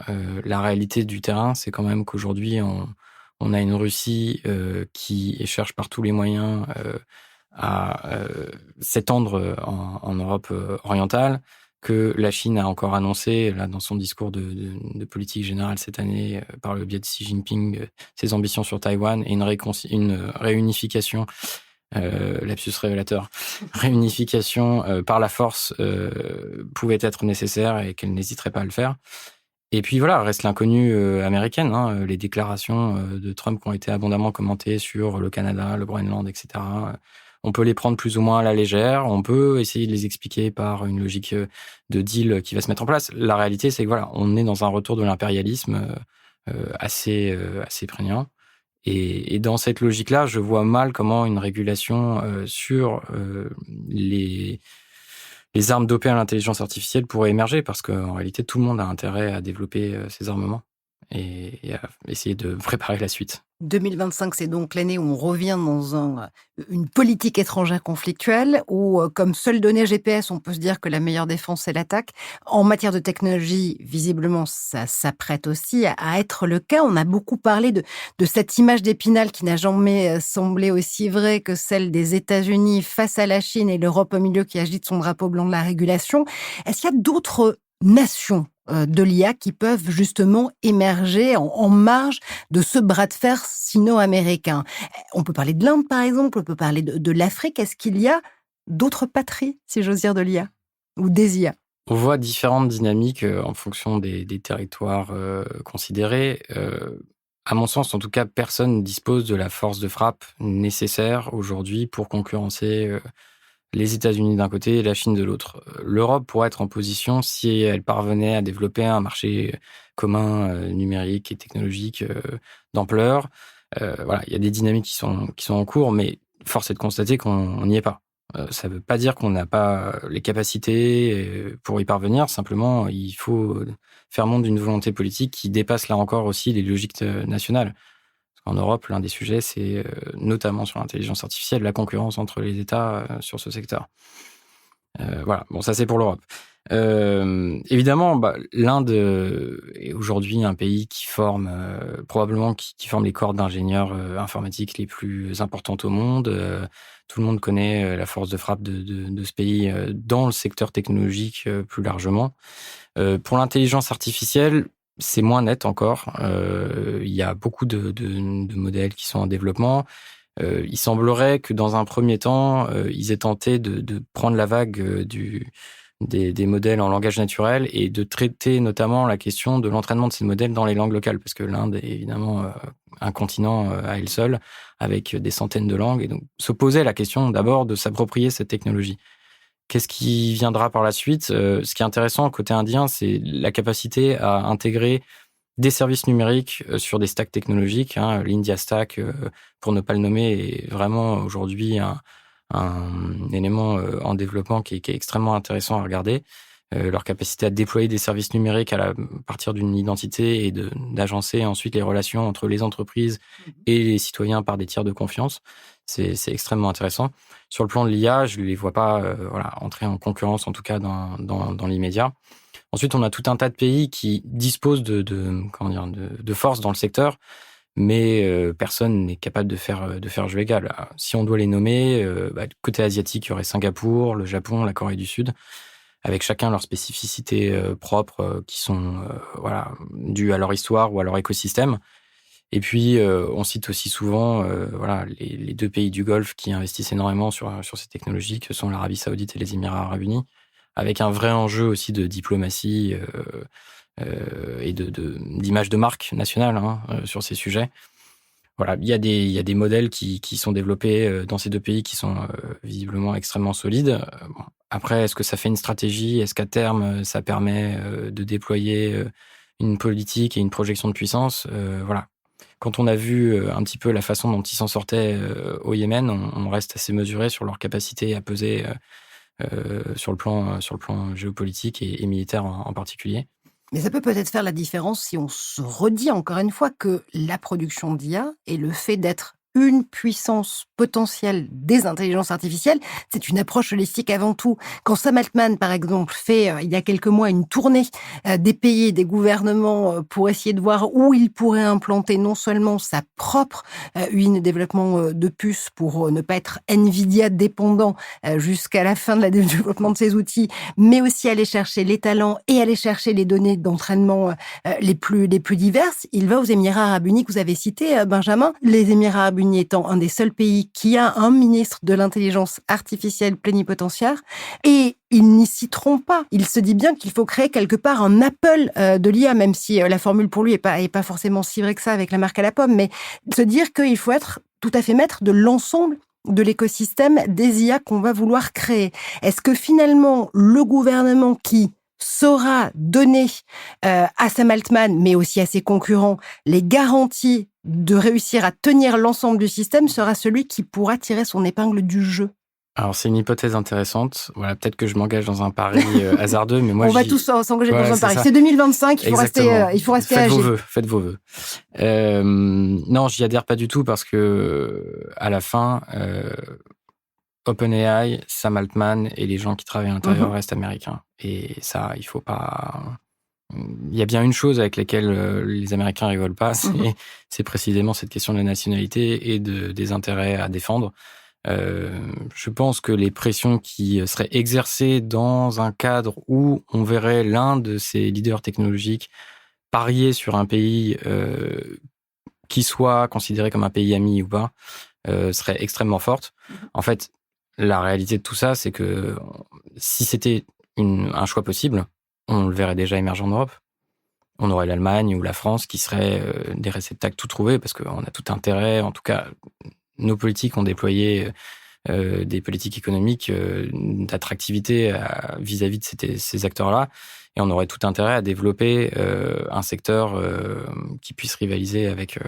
La réalité du terrain, c'est quand même qu'aujourd'hui, on a une Russie qui cherche par tous les moyens à s'étendre en Europe orientale, que la Chine a encore annoncé, là, dans son discours de politique générale cette année, par le biais de Xi Jinping, ses ambitions sur Taïwan et une réunification, lapsus révélateur, réunification par la force pouvait être nécessaire et qu'elle n'hésiterait pas à le faire. Et puis voilà, reste l'inconnue américaine, hein, les déclarations de Trump qui ont été abondamment commentées sur le Canada, le Groenland, etc. On peut les prendre plus ou moins à la légère, on peut essayer de les expliquer par une logique de deal qui va se mettre en place. La réalité, c'est que voilà, on est dans un retour de l'impérialisme assez prégnant. Et dans cette logique-là, je vois mal comment une régulation sur les armes dopées à l'intelligence artificielle pourraient émerger, parce qu'en réalité, tout le monde a intérêt à développer ces armements et à essayer de préparer la suite. 2025, c'est donc l'année où on revient dans une politique étrangère conflictuelle, où, comme seule donnée GPS, on peut se dire que la meilleure défense, c'est l'attaque. En matière de technologie, visiblement, ça s'apprête aussi à être le cas. On a beaucoup parlé de cette image d'Épinal qui n'a jamais semblé aussi vraie que celle des États-Unis face à la Chine et l'Europe au milieu qui agite son drapeau blanc de la régulation. Est-ce qu'il y a d'autres nations de l'IA qui peuvent justement émerger en marge de ce bras de fer sino-américain? On peut parler de l'Inde, par exemple, on peut parler de l'Afrique. Est-ce qu'il y a d'autres patries, si j'ose dire, de l'IA ou des IA? On voit différentes dynamiques en fonction des territoires considérés. À mon sens, en tout cas, personne ne dispose de la force de frappe nécessaire aujourd'hui pour concurrencer les États-Unis d'un côté et la Chine de l'autre. L'Europe pourrait être en position, si elle parvenait à développer un marché commun numérique et technologique d'ampleur. Voilà, il y a des dynamiques qui sont en cours, mais force est de constater qu'on n'y est pas. Ça ne veut pas dire qu'on n'a pas les capacités pour y parvenir. Simplement, il faut faire montre d'une volonté politique qui dépasse là encore aussi les logiques nationales. En Europe, l'un des sujets, c'est notamment sur l'intelligence artificielle, la concurrence entre les États sur ce secteur. Voilà, bon, ça c'est pour l'Europe. Évidemment, l'Inde est aujourd'hui un pays qui forme probablement qui forme les corps d'ingénieurs informatiques les plus importantes au monde. Tout le monde connaît la force de frappe de ce pays dans le secteur technologique plus largement. Pour l'intelligence artificielle, c'est moins net encore. Il y a beaucoup de modèles qui sont en développement. Il semblerait que dans un premier temps, ils aient tenté de prendre la vague des modèles en langage naturel et de traiter notamment la question de l'entraînement de ces modèles dans les langues locales, parce que l'Inde est évidemment un continent à elle seule, avec des centaines de langues. Et donc, se posait la question d'abord de s'approprier cette technologie. Qu'est-ce qui viendra par la suite ? Ce qui est intéressant côté indien, c'est la capacité à intégrer des services numériques sur des stacks technologiques. L'India Stack, pour ne pas le nommer, est vraiment aujourd'hui un élément en développement qui est extrêmement intéressant à regarder. Leur capacité à déployer des services numériques à partir d'une identité et d'agencer ensuite les relations entre les entreprises et les citoyens par des tiers de confiance, c'est extrêmement intéressant. Sur le plan de l'IA, je ne les vois pas entrer en concurrence, en tout cas dans l'immédiat. Ensuite, on a tout un tas de pays qui disposent de force dans le secteur, mais personne n'est capable de faire jeu égal. Si on doit les nommer, côté asiatique, il y aurait Singapour, le Japon, la Corée du Sud, avec chacun leurs spécificités propres qui sont dues à leur histoire ou à leur écosystème. Et puis, on cite aussi souvent les deux pays du Golfe qui investissent énormément sur ces technologies, que sont l'Arabie Saoudite et les Émirats Arabes Unis, avec un vrai enjeu aussi de diplomatie et d'image de marque nationale sur ces sujets. Voilà, il y a des modèles qui sont développés dans ces deux pays qui sont visiblement extrêmement solides. Après, est-ce que ça fait une stratégie ? Est-ce qu'à terme, ça permet de déployer une politique et une projection de puissance, voilà. Quand on a vu un petit peu la façon dont ils s'en sortaient au Yémen, on reste assez mesuré sur leur capacité à peser sur le plan géopolitique et militaire en particulier. Mais ça peut peut-être faire la différence si on se redit encore une fois que la production d'IA et le fait d'être une puissance potentielle des intelligences artificielles, c'est une approche holistique avant tout. Quand Sam Altman, par exemple, fait il y a quelques mois une tournée des pays et des gouvernements pour essayer de voir où il pourrait implanter non seulement sa propre usine de développement de puces pour ne pas être Nvidia dépendant jusqu'à la fin du développement de ses outils, mais aussi aller chercher les talents et aller chercher les données d'entraînement les plus diverses, il va aux Émirats Arabes Unis que vous avez cité, Benjamin. Les Émirats Arabes Unis étant un des seuls pays qui a un ministre de l'intelligence artificielle plénipotentiaire, et il n'y s'y trompe pas. Il se dit bien qu'il faut créer quelque part un Apple de l'IA, même si la formule pour lui est pas forcément si vraie que ça avec la marque à la pomme, mais se dire qu'il faut être tout à fait maître de l'ensemble de l'écosystème des IA qu'on va vouloir créer. Est-ce que finalement, le gouvernement qui saura donner à Sam Altman, mais aussi à ses concurrents, les garanties de réussir à tenir l'ensemble du système sera celui qui pourra tirer son épingle du jeu? Alors, c'est une hypothèse intéressante. Voilà, peut-être que je m'engage dans un pari hasardeux, mais moi, on va tous s'engager voilà, dans un c'est pari. ça. C'est 2025, il faut rester agile. Faites vos vœux. Non, j'y adhère pas du tout parce que, à la fin, OpenAI, Sam Altman et les gens qui travaillent à l'intérieur restent américains. Et ça, il faut pas... Il y a bien une chose avec laquelle les Américains rigolent pas, c'est précisément cette question de la nationalité et des intérêts à défendre. Je pense que les pressions qui seraient exercées dans un cadre où on verrait l'un de ces leaders technologiques parier sur un pays qui soit considéré comme un pays ami ou pas, serait extrêmement forte. En fait, la réalité de tout ça, c'est que si c'était un choix possible, on le verrait déjà émerger en Europe. On aurait l'Allemagne ou la France qui seraient des réceptacles tout trouvés parce qu'on a tout intérêt, en tout cas, nos politiques ont déployé des politiques économiques d'attractivité vis-à-vis de ces acteurs-là, et on aurait tout intérêt à développer un secteur qui puisse rivaliser avec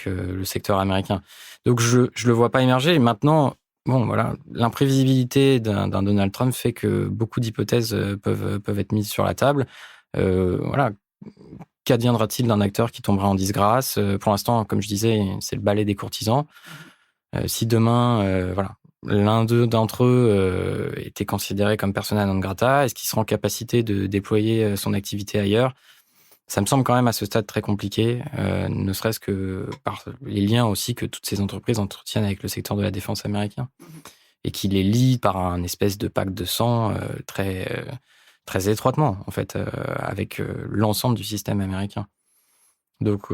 le secteur américain. Donc je le vois pas émerger. Maintenant, bon voilà, l'imprévisibilité d'un Donald Trump fait que beaucoup d'hypothèses peuvent être mises sur la table. Voilà. Qu'adviendra-t-il d'un acteur qui tomberait en disgrâce? Pour l'instant, comme je disais, c'est le ballet des courtisans. Si demain, voilà, l'un d'entre eux était considéré comme persona non grata, est-ce qu'il sera en capacité de déployer son activité ailleurs? Ça me semble quand même à ce stade très compliqué, ne serait-ce que par les liens aussi que toutes ces entreprises entretiennent avec le secteur de la défense américain et qui les lient par un espèce de pacte de sang très étroitement, en fait, avec l'ensemble du système américain. Donc,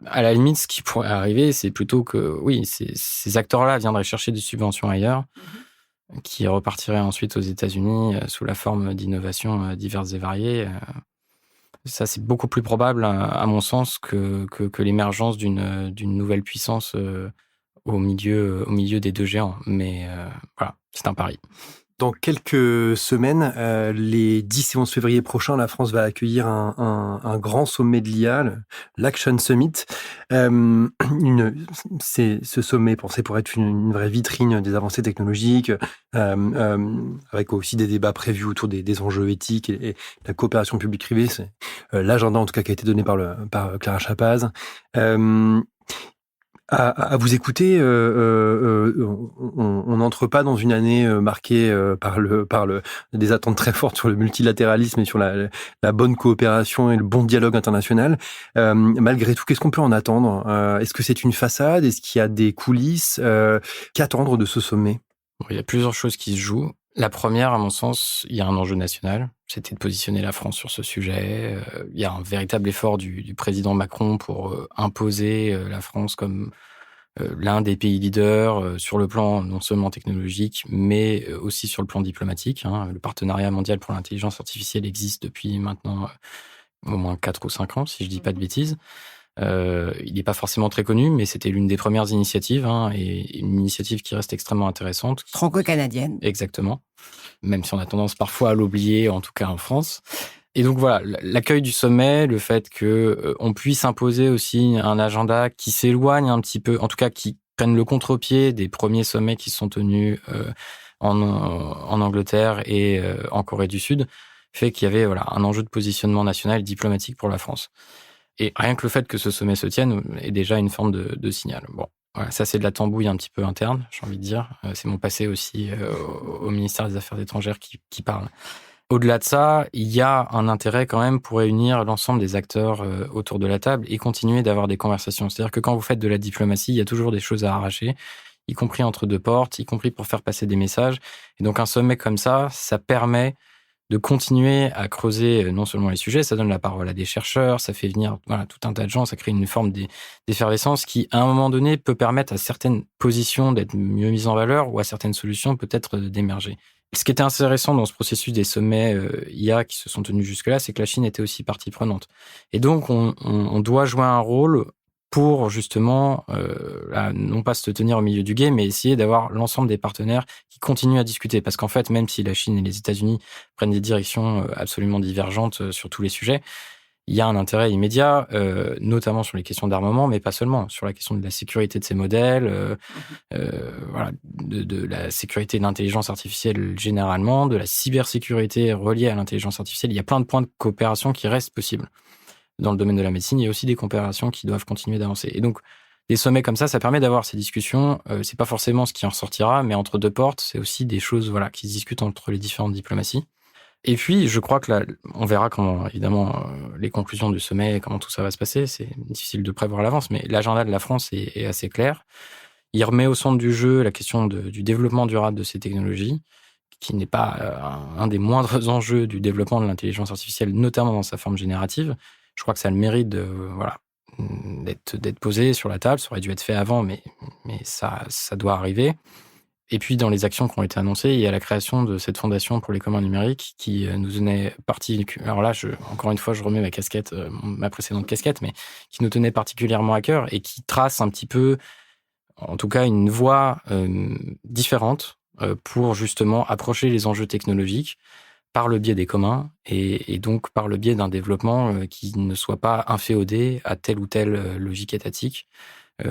à la limite, ce qui pourrait arriver, c'est plutôt que, oui, ces acteurs-là viendraient chercher des subventions ailleurs, qui repartiraient ensuite aux États-Unis sous la forme d'innovations diverses et variées. Ça, c'est beaucoup plus probable, à mon sens, que l'émergence d'une nouvelle puissance au milieu des deux géants. Mais voilà, c'est un pari. Dans quelques semaines, les 10 et 11 février prochains, la France va accueillir un grand sommet de l'IA, l'Action Summit. Ce sommet pensé pour être une vraie vitrine des avancées technologiques, avec aussi des débats prévus autour des enjeux éthiques et la coopération publique-privée. C'est l'agenda, en tout cas, qui a été donné par Clara Chapaz. À vous écouter, on n'entre pas dans une année marquée par des attentes très fortes sur le multilatéralisme et sur la bonne coopération et le bon dialogue international. Malgré tout, qu'est-ce qu'on peut en attendre? Est-ce que c'est une façade? Est-ce qu'il y a des coulisses? Qu'attendre de ce sommet? Bon, il y a plusieurs choses qui se jouent. La première, à mon sens, il y a un enjeu national. C'était de positionner la France sur ce sujet. Il y a un véritable effort du président Macron pour imposer la France comme l'un des pays leaders sur le plan non seulement technologique, mais aussi sur le plan diplomatique. Le partenariat mondial pour l'intelligence artificielle existe depuis maintenant au moins 4 ou 5 ans, si je dis pas de bêtises. Il n'est pas forcément très connu, mais c'était l'une des premières initiatives, et une initiative qui reste extrêmement intéressante. Franco-canadienne. Exactement. Même si on a tendance parfois à l'oublier, en tout cas en France. Et donc voilà, l'accueil du sommet, le fait que on puisse imposer aussi un agenda qui s'éloigne un petit peu, en tout cas qui prenne le contre-pied des premiers sommets qui sont tenus en Angleterre et en Corée du Sud, fait qu'il y avait un enjeu de positionnement national et diplomatique pour la France. Et rien que le fait que ce sommet se tienne est déjà une forme de signal. Bon, voilà, ça c'est de la tambouille un petit peu interne, j'ai envie de dire. C'est mon passé aussi au ministère des Affaires étrangères qui parle. Au-delà de ça, il y a un intérêt quand même pour réunir l'ensemble des acteurs autour de la table et continuer d'avoir des conversations. C'est-à-dire que quand vous faites de la diplomatie, il y a toujours des choses à arracher, y compris entre deux portes, y compris pour faire passer des messages. Et donc un sommet comme ça permet de continuer à creuser non seulement les sujets, ça donne la parole à des chercheurs, ça fait venir tout un tas de gens, ça crée une forme d'effervescence qui, à un moment donné, peut permettre à certaines positions d'être mieux mises en valeur ou à certaines solutions peut-être d'émerger. Ce qui était intéressant dans ce processus des sommets IA qui se sont tenus jusque-là, c'est que la Chine était aussi partie prenante. Et donc, on doit jouer un rôle pour justement, non pas se tenir au milieu du gué, mais essayer d'avoir l'ensemble des partenaires qui continuent à discuter. Parce qu'en fait, même si la Chine et les États-Unis prennent des directions absolument divergentes sur tous les sujets, il y a un intérêt immédiat, notamment sur les questions d'armement, mais pas seulement, sur la question de la sécurité de ces modèles, de la sécurité de l'intelligence artificielle généralement, de la cybersécurité reliée à l'intelligence artificielle. Il y a plein de points de coopération qui restent possibles. Dans le domaine de la médecine, il y a aussi des coopérations qui doivent continuer d'avancer. Et donc, des sommets comme ça permet d'avoir ces discussions. C'est pas forcément ce qui en ressortira, mais entre deux portes, c'est aussi des choses qui se discutent entre les différentes diplomaties. Et puis, je crois que là, on verra comment, évidemment, les conclusions du sommet, comment tout ça va se passer. C'est difficile de prévoir à l'avance, mais l'agenda de la France est assez clair. Il remet au centre du jeu la question du développement durable de ces technologies, qui n'est pas un des moindres enjeux du développement de l'intelligence artificielle, notamment dans sa forme générative. Je crois que ça a le mérite d'être posé sur la table. Ça aurait dû être fait avant, mais ça doit arriver. Et puis, dans les actions qui ont été annoncées, il y a la création de cette fondation pour les communs numériques qui nous tenait particulièrement... Alors là, encore une fois, je remets ma précédente casquette, mais qui nous tenait particulièrement à cœur et qui trace un petit peu, en tout cas, une voie différente pour justement approcher les enjeux technologiques par le biais des communs et donc par le biais d'un développement qui ne soit pas inféodé à telle ou telle logique étatique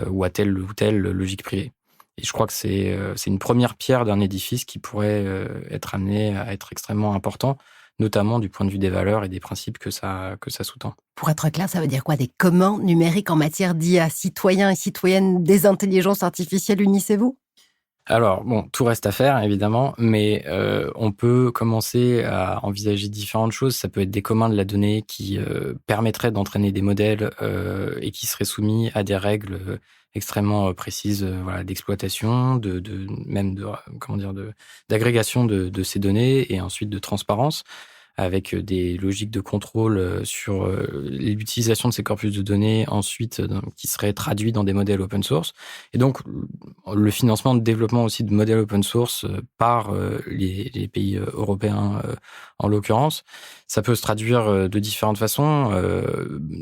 ou à telle ou telle logique privée. Et je crois que c'est une première pierre d'un édifice qui pourrait être amené à être extrêmement important, notamment du point de vue des valeurs et des principes que ça sous-tend. Pour être clair, ça veut dire quoi, des communs numériques en matière d'IA? Citoyens et citoyennes des intelligences artificielles, unissez-vous? Alors, bon, tout reste à faire, évidemment, mais on peut commencer à envisager différentes choses. Ça peut être des communs de la donnée qui permettraient d'entraîner des modèles et qui seraient soumis à des règles extrêmement précises d'exploitation, d'agrégation de ces données et ensuite de transparence, avec des logiques de contrôle sur l'utilisation de ces corpus de données ensuite qui seraient traduits dans des modèles open source. Et donc, le financement de développement aussi de modèles open source par les pays européens en l'occurrence, ça peut se traduire de différentes façons.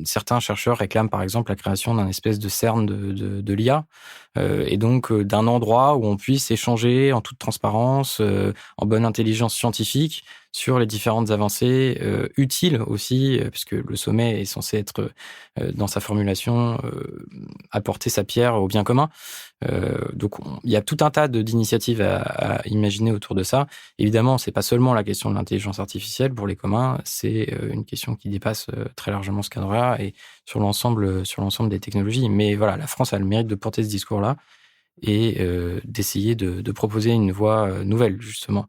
Certains chercheurs réclament par exemple la création d'un espèce de CERN de l'IA et donc d'un endroit où on puisse échanger en toute transparence, en bonne intelligence scientifique, sur les différentes avancées utiles aussi, puisque le sommet est censé être, dans sa formulation, apporter sa pierre au bien commun. Donc, il y a tout un tas d'initiatives à imaginer autour de ça. Évidemment, c'est pas seulement la question de l'intelligence artificielle pour les communs, c'est une question qui dépasse très largement ce cadre-là et sur l'ensemble des technologies. Mais voilà, la France a le mérite de porter ce discours-là et d'essayer de proposer une voie nouvelle, justement,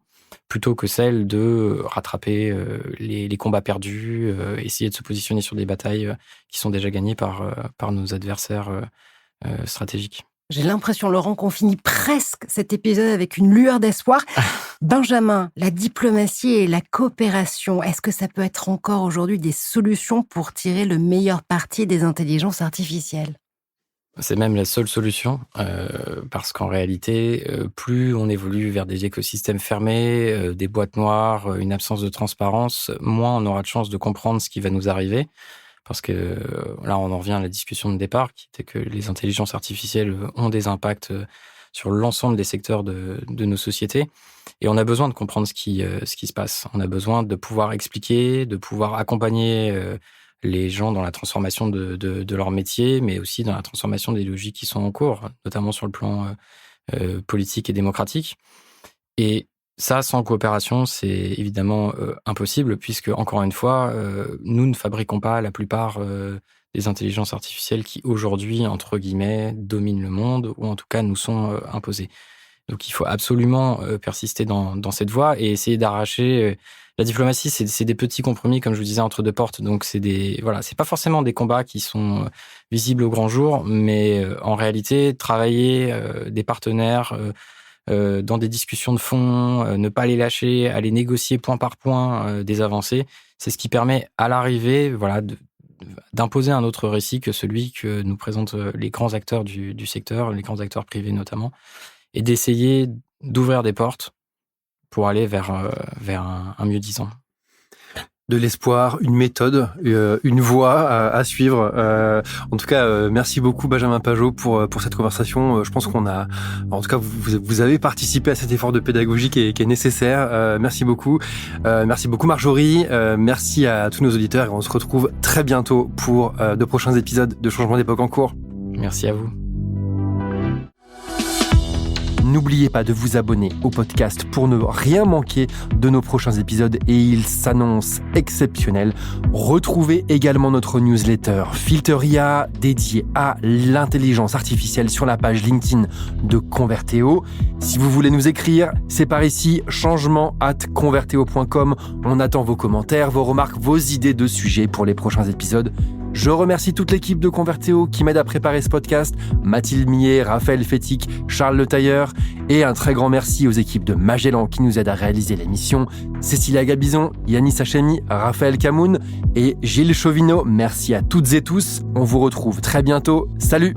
plutôt que celle de rattraper les combats perdus, essayer de se positionner sur des batailles qui sont déjà gagnées par nos adversaires stratégiques. J'ai l'impression, Laurent, qu'on finit presque cet épisode avec une lueur d'espoir. Benjamin, la diplomatie et la coopération, est-ce que ça peut être encore aujourd'hui des solutions pour tirer le meilleur parti des intelligences artificielles ? C'est même la seule solution, parce qu'en réalité, plus on évolue vers des écosystèmes fermés, des boîtes noires, une absence de transparence, moins on aura de chances de comprendre ce qui va nous arriver. Parce que là, on en revient à la discussion de départ, qui était que les intelligences artificielles ont des impacts sur l'ensemble des secteurs de nos sociétés. Et on a besoin de comprendre ce qui se passe. On a besoin de pouvoir expliquer, de pouvoir accompagner les gens dans la transformation de leur métier, mais aussi dans la transformation des logiques qui sont en cours, notamment sur le plan politique et démocratique. Et ça, sans coopération, c'est évidemment impossible, puisque, encore une fois, nous ne fabriquons pas la plupart des intelligences artificielles qui, aujourd'hui, entre guillemets, dominent le monde, ou en tout cas nous sont imposées. Donc il faut absolument persister dans cette voie et essayer d'arracher... La diplomatie, c'est des petits compromis, comme je vous disais, entre deux portes. Donc c'est pas forcément des combats qui sont visibles au grand jour, mais en réalité, travailler des partenaires dans des discussions de fond, ne pas les lâcher, aller négocier point par point des avancées, c'est ce qui permet à l'arrivée, d'imposer un autre récit que celui que nous présentent les grands acteurs du secteur, les grands acteurs privés notamment, et d'essayer d'ouvrir des portes pour aller vers un mieux-disant. De l'espoir, une méthode, une voie à suivre. En tout cas, merci beaucoup Benjamin Pajot pour cette conversation. Je pense qu'on a, en tout cas, vous avez participé à cet effort de pédagogie qui est nécessaire. Merci beaucoup. Merci beaucoup Marjorie. Merci à tous nos auditeurs et on se retrouve très bientôt pour de prochains épisodes de Changement d'époque en cours. Merci à vous. N'oubliez pas de vous abonner au podcast pour ne rien manquer de nos prochains épisodes et ils s'annoncent exceptionnels. Retrouvez également notre newsletter Filter IA dédiée à l'intelligence artificielle sur la page LinkedIn de Converteo. Si vous voulez nous écrire, c'est par ici, changement@converteo.com. On attend vos commentaires, vos remarques, vos idées de sujets pour les prochains épisodes. Je remercie toute l'équipe de Converteo qui m'aide à préparer ce podcast, Mathilde Millet, Raphaël Fétic, Charles Le Tailleur, et un très grand merci aux équipes de Magellan qui nous aident à réaliser l'émission, Cécilia Gabizon, Yanis Hachemi, Raphaël Camoun et Gilles Chauvineau. Merci à toutes et tous. On vous retrouve très bientôt. Salut!